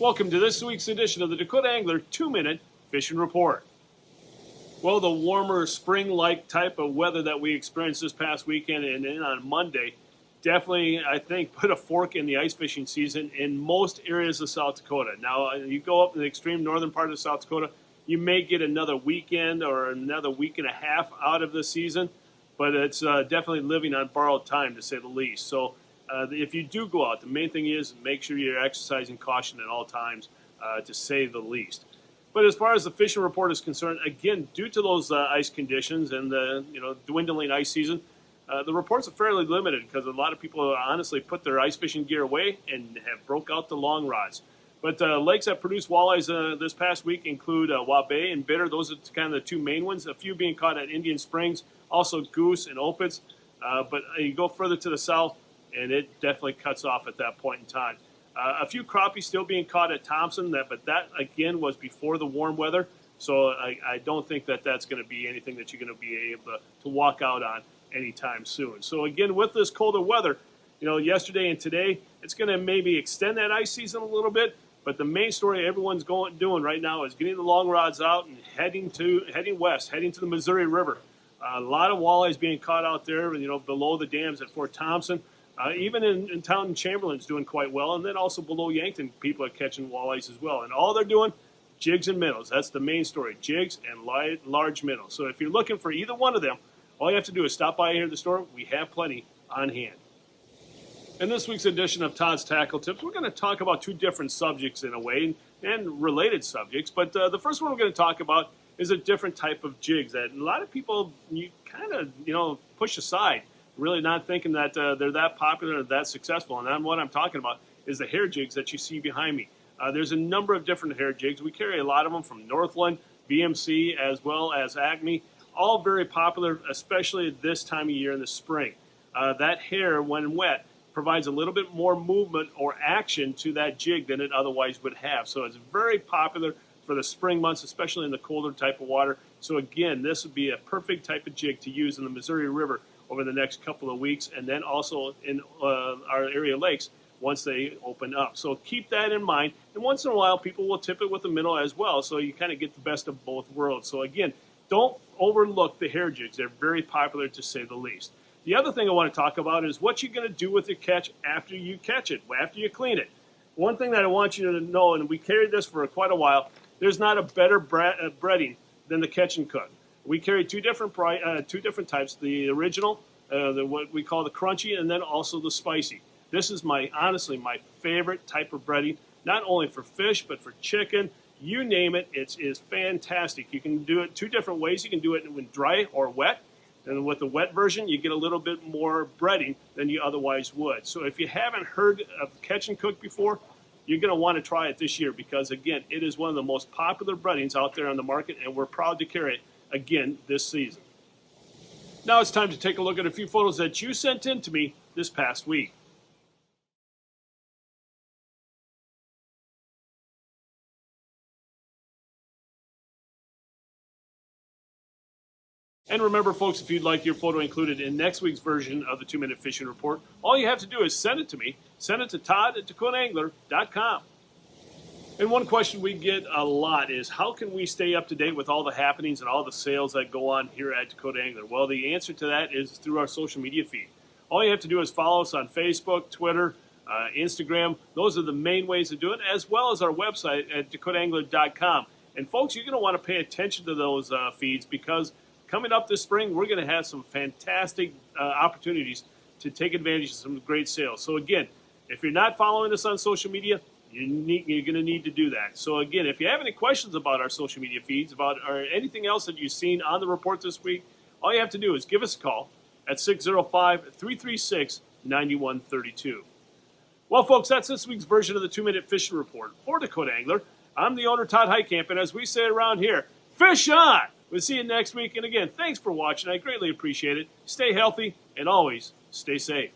Welcome to this week's edition of the Dakota Angler 2-Minute Fishing Report. Well, the warmer spring-like type of weather that we experienced this past weekend and then on Monday definitely, I think, put a fork in the ice fishing season in most areas of South Dakota. Now, you go up in the extreme northern part of South Dakota, you may get another weekend or another week and a half out of the season, but it's definitely living on borrowed time, to say the least. So if you do go out, the main thing is make sure you're exercising caution at all times, to say the least. But as far as the fishing report is concerned, again, due to those ice conditions and the dwindling ice season, the reports are fairly limited because a lot of people honestly put their ice fishing gear away and have broke out the long rods. But lakes that produce walleyes this past week include Waubay and Bitter. Those are kind of the two main ones. A few being caught at Indian Springs, also Goose and Opitz. But you go further to the south, and it definitely cuts off at that point in time. A few crappies still being caught at Thompson, but that, again, was before the warm weather. So I don't think that that's going to be anything that you're going to be able to walk out on anytime soon. So, again, with this colder weather, yesterday and today, it's going to maybe extend that ice season a little bit. But the main story everyone's doing right now is getting the long rods out and heading west, heading to the Missouri River. A lot of walleyes being caught out there, below the dams at Fort Thompson. Even in town in Chamberlain's doing quite well, and then also below Yankton, people are catching walleyes as well. And all they're doing, jigs and minnows. That's the main story, jigs and large minnows. So if you're looking for either one of them, all you have to do is stop by here at the store. We have plenty on hand. In this week's edition of Todd's Tackle Tips, we're going to talk about two different subjects in a way, and related subjects. But the first one we're going to talk about is a different type of jigs that a lot of people kind of push aside, really not thinking that they're that popular or that successful. And what I'm talking about is the hair jigs that you see behind me. There's a number of different hair jigs. We carry a lot of them from Northland, BMC, as well as Acme. All very popular, especially this time of year in the spring. That hair, when wet, provides a little bit more movement or action to that jig than it otherwise would have. So it's very popular for the spring months, especially in the colder type of water. So again, this would be a perfect type of jig to use in the Missouri River over the next couple of weeks, and then also in our area lakes once they open up. So keep that in mind. And once in a while, people will tip it with a minnow as well, so you kind of get the best of both worlds. So again, don't overlook the hair jigs. They're very popular, to say the least. The other thing I want to talk about is what you're going to do with your catch after you catch it, after you clean it. One thing that I want you to know, and we carried this for quite a while, there's not a better breading than the catch and cook. We carry two different types, the original, what we call the crunchy, and then also the spicy. This is honestly my favorite type of breading, not only for fish, but for chicken. You name it, it is fantastic. You can do it two different ways. You can do it with dry or wet. And with the wet version, you get a little bit more breading than you otherwise would. So if you haven't heard of catch and cook before, you're going to want to try it this year because, again, it is one of the most popular breadings out there on the market, and we're proud to carry it again this season. Now it's time to take a look at a few photos that you sent in to me this past week. And remember, folks, if you'd like your photo included in next week's version of the 2-Minute Fishing Report, all you have to do is send it to me. Send it to todd@dakotaangler.com. And one question we get a lot is, how can we stay up to date with all the happenings and all the sales that go on here at Dakota Angler? Well, the answer to that is through our social media feed. All you have to do is follow us on Facebook, Twitter, Instagram. Those are the main ways to do it, as well as our website at dakotaangler.com. And, folks, you're going to want to pay attention to those feeds because coming up this spring, we're going to have some fantastic opportunities to take advantage of some great sales. So, again, if you're not following us on social media, you're going to need to do that. So, again, if you have any questions about our social media feeds, about anything else that you've seen on the report this week, all you have to do is give us a call at 605-336-9132. Well, folks, that's this week's version of the 2-Minute Fishing Report. For Dakota Angler, I'm the owner, Todd Heitkamp, and as we say around here, fish on! We'll see you next week. And again, thanks for watching. I greatly appreciate it. Stay healthy and always stay safe.